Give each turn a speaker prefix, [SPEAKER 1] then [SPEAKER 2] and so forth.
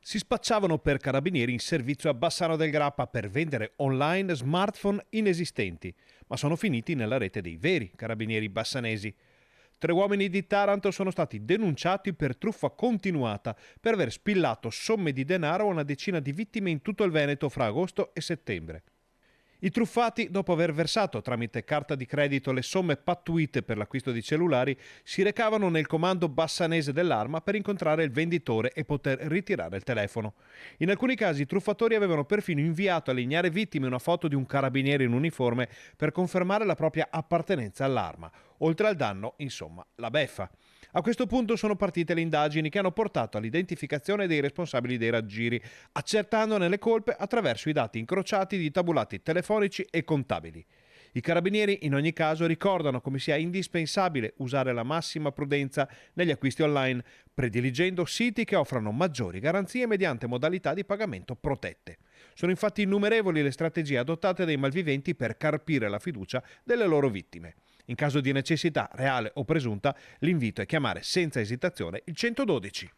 [SPEAKER 1] Si spacciavano per carabinieri in servizio a Bassano del Grappa per vendere online smartphone inesistenti, ma sono finiti nella rete dei veri carabinieri bassanesi. 3 uomini di Taranto sono stati denunciati per truffa continuata per aver spillato somme di denaro a una decina di vittime in tutto il Veneto fra agosto e settembre. I truffati, dopo aver versato tramite carta di credito le somme pattuite per l'acquisto di cellulari, si recavano nel comando bassanese dell'arma per incontrare il venditore e poter ritirare il telefono. In alcuni casi i truffatori avevano perfino inviato alle ignare vittime una foto di un carabiniere in uniforme per confermare la propria appartenenza all'arma. Oltre al danno, insomma, la beffa. A questo punto sono partite le indagini che hanno portato all'identificazione dei responsabili dei raggiri, accertandone le colpe attraverso i dati incrociati di tabulati telefonici e contabili. I carabinieri in ogni caso ricordano come sia indispensabile usare la massima prudenza negli acquisti online, prediligendo siti che offrano maggiori garanzie mediante modalità di pagamento protette. Sono infatti innumerevoli le strategie adottate dai malviventi per carpire la fiducia delle loro vittime. In caso di necessità reale o presunta, l'invito è chiamare senza esitazione il 112.